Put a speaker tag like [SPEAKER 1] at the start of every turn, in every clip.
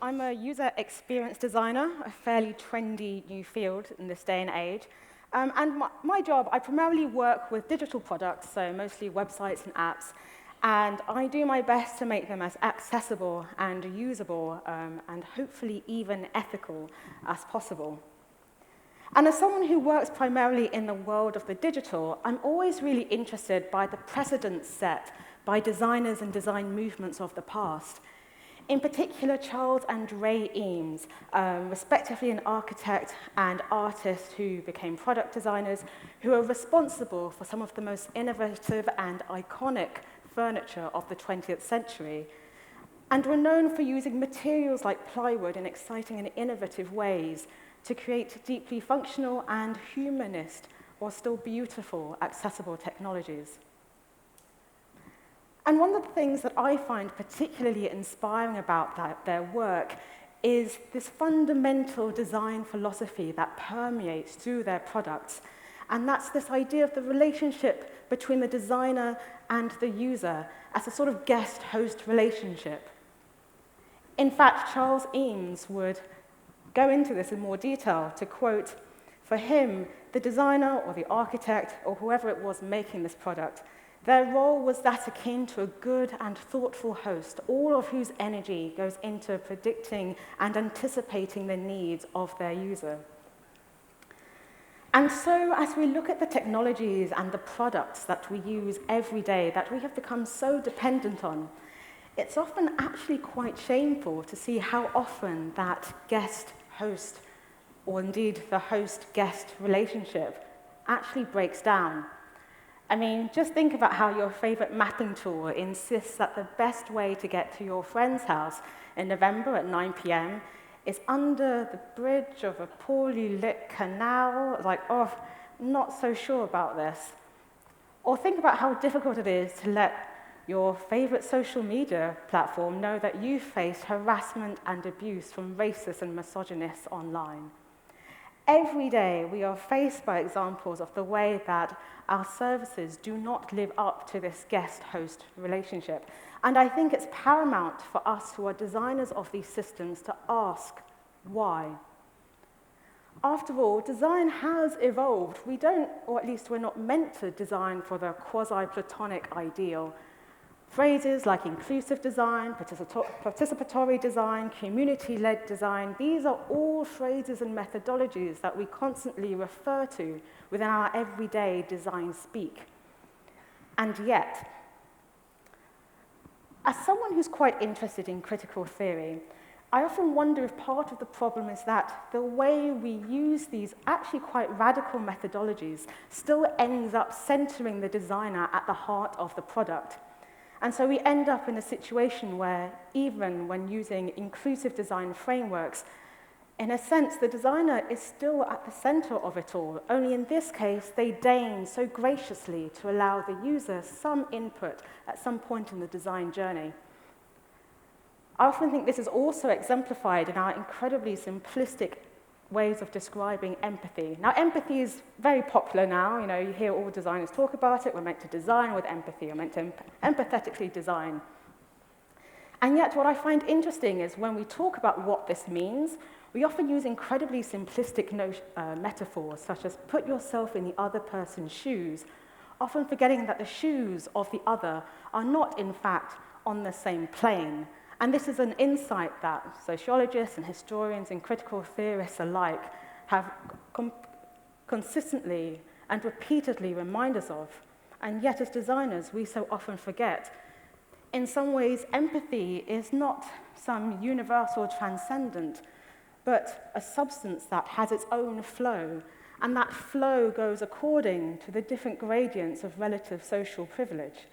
[SPEAKER 1] I'm a user experience designer, a fairly trendy new field in this day and age. And my job, I primarily work with digital products, so mostly websites and apps, and I do my best to make them as accessible and usable and hopefully even ethical as possible. And as someone who works primarily in the world of the digital, I'm always really interested by the precedents set by designers and design movements of the past. In particular, Charles and Ray Eames, respectively an architect and artist who became product designers, who are responsible for some of the most innovative and iconic furniture of the 20th century, and were known for using materials like plywood in exciting and innovative ways to create deeply functional and humanist, or still beautiful, accessible technologies. And one of the things that I find particularly inspiring about their work is this fundamental design philosophy that permeates through their products. And that's this idea of the relationship between the designer and the user as a sort of guest-host relationship. In fact, Charles Eames would go into this in more detail to quote, for him, the designer or the architect or whoever it was making this product, their role was that akin to a good and thoughtful host, all of whose energy goes into predicting and anticipating the needs of their user. And so, as we look at the technologies and the products that we use every day, that we have become so dependent on, it's often actually quite shameful to see how often that guest-host, or indeed the host-guest relationship, actually breaks down. I mean, just think about how your favorite mapping tool insists that the best way to get to your friend's house in November at 9 p.m. is under the bridge of a poorly lit canal. It's like, oh, not so sure about this. Or think about how difficult it is to let your favorite social media platform know that you face harassment and abuse from racists and misogynists online. Every day, we are faced by examples of the way that our services do not live up to this guest-host relationship. And I think it's paramount for us who are designers of these systems to ask why. After all, design has evolved. We don't, or at least we're not meant to design for the quasi-Platonic ideal. Phrases like inclusive design, participatory design, community-led design, these are all phrases and methodologies that we constantly refer to within our everyday design speak. And yet, as someone who's quite interested in critical theory, I often wonder if part of the problem is that the way we use these actually quite radical methodologies still ends up centering the designer at the heart of the product. And so we end up in a situation where, even when using inclusive design frameworks, in a sense, the designer is still at the center of it all, only in this case, they deign so graciously to allow the user some input at some point in the design journey. I often think this is also exemplified in our incredibly simplistic ways of describing empathy. Now, empathy is very popular now. You hear all designers talk about it. We're meant to design with empathy. We're meant to empathetically design. And yet, what I find interesting is when we talk about what this means, we often use incredibly simplistic metaphors, such as put yourself in the other person's shoes, often forgetting that the shoes of the other are not, in fact, on the same plane. And this is an insight that sociologists and historians and critical theorists alike have consistently and repeatedly remind us of. And yet, as designers, we so often forget. In some ways, empathy is not some universal transcendent, but a substance that has its own flow, and that flow goes according to the different gradients of relative social privilege.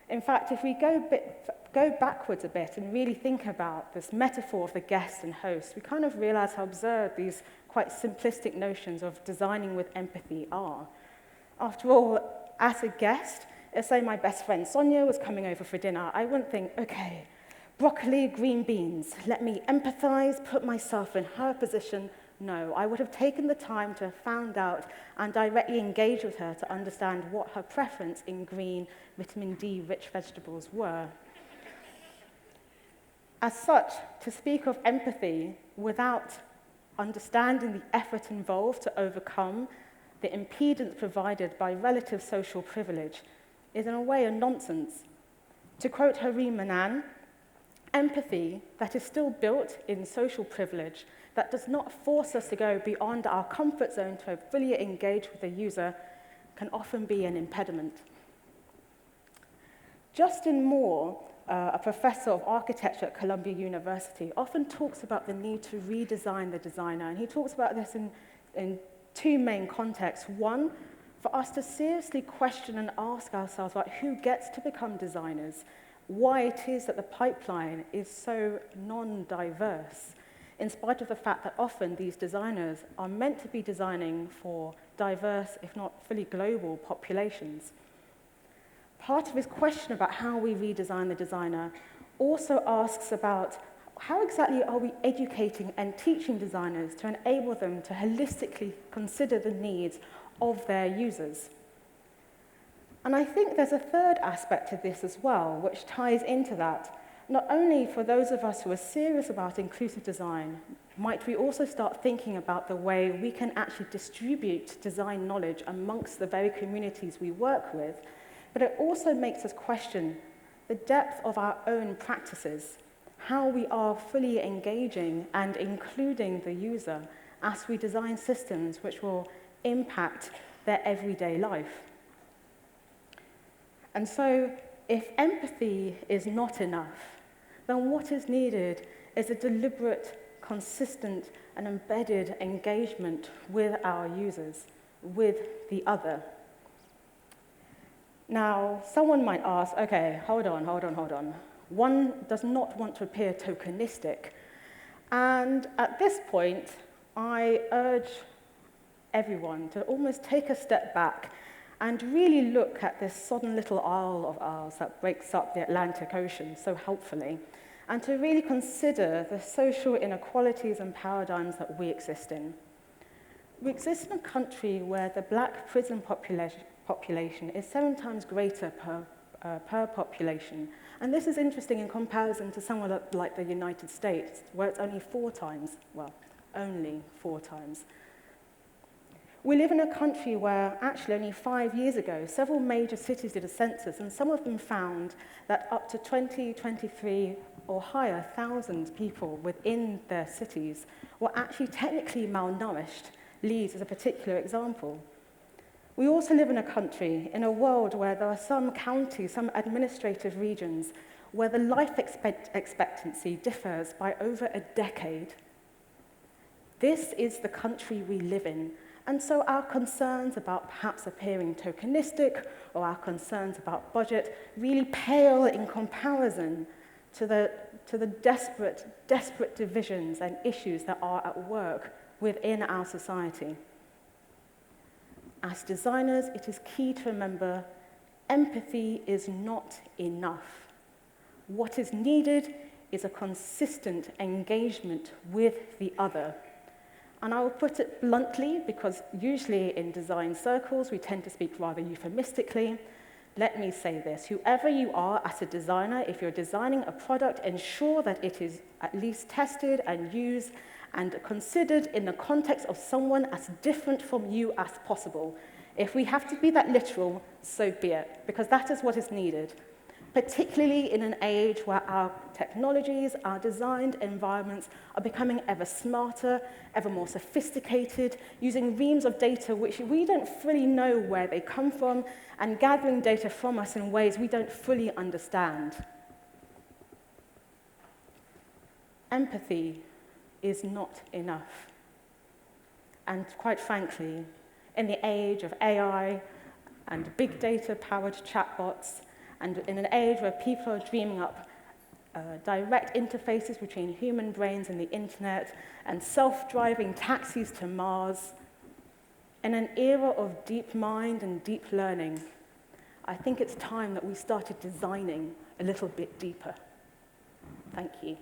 [SPEAKER 1] In fact, if we go backwards a bit and really think about this metaphor of the guest and host, we kind of realize how absurd these quite simplistic notions of designing with empathy are. After all, as a guest, if, say, my best friend Sonia was coming over for dinner, I wouldn't think, okay, broccoli, green beans, let me empathize, put myself in her position. No, I would have taken the time to have found out and directly engaged with her to understand what her preference in green, vitamin D-rich vegetables were. As such, to speak of empathy without understanding the effort involved to overcome the impedance provided by relative social privilege is in a way a nonsense. To quote Reynaldo, empathy that is still built in social privilege, that does not force us to go beyond our comfort zone to fully engage with the user, can often be an impediment. Justin Moore, a professor of architecture at Columbia University, often talks about the need to redesign the designer, and he talks about this in two main contexts. One, for us to seriously question and ask ourselves about who gets to become designers, why it is that the pipeline is so non-diverse, in spite of the fact that often these designers are meant to be designing for diverse, if not fully global, populations. Part of his question about how we redesign the designer also asks about how exactly are we educating and teaching designers to enable them to holistically consider the needs of their users. And I think there's a third aspect to this as well, which ties into that. Not only for those of us who are serious about inclusive design, might we also start thinking about the way we can actually distribute design knowledge amongst the very communities we work with, but it also makes us question the depth of our own practices, how we are fully engaging and including the user as we design systems which will impact their everyday life. And so, if empathy is not enough, then what is needed is a deliberate, consistent, and embedded engagement with our users, with the other. Now, someone might ask, okay, hold on. One does not want to appear tokenistic. And at this point, I urge everyone to almost take a step back and really look at this sodden little isle of ours that breaks up the Atlantic Ocean so helpfully, and to really consider the social inequalities and paradigms that we exist in. We exist in a country where the Black prison population is 7 times greater per population. And this is interesting in comparison to somewhere like the United States, where it's only 4 times, well, only 4 times. We live in a country where, actually, only 5 years ago, several major cities did a census, and some of them found that up to 20, 23, or higher thousand people within their cities were actually technically malnourished. Leeds is a particular example. We also live in a country, in a world where there are some counties, some administrative regions, where the life expectancy differs by over a decade. This is the country we live in. And so our concerns about perhaps appearing tokenistic or our concerns about budget really pale in comparison to the desperate divisions and issues that are at work within our society. As designers, it is key to remember empathy is not enough. What is needed is a consistent engagement with the other. And I will put it bluntly, because usually in design circles, we tend to speak rather euphemistically. Let me say this: whoever you are as a designer, if you're designing a product, ensure that it is at least tested and used and considered in the context of someone as different from you as possible. If we have to be that literal, so be it, because that is what is needed, particularly in an age where our technologies, our designed environments are becoming ever smarter, ever more sophisticated, using reams of data which we don't fully know where they come from, and gathering data from us in ways we don't fully understand. Empathy is not enough. And quite frankly, in the age of AI and big data-powered chatbots, and in an age where people are dreaming up direct interfaces between human brains and the internet, and self-driving taxis to Mars, in an era of deep mind and deep learning, I think it's time that we started designing a little bit deeper. Thank you.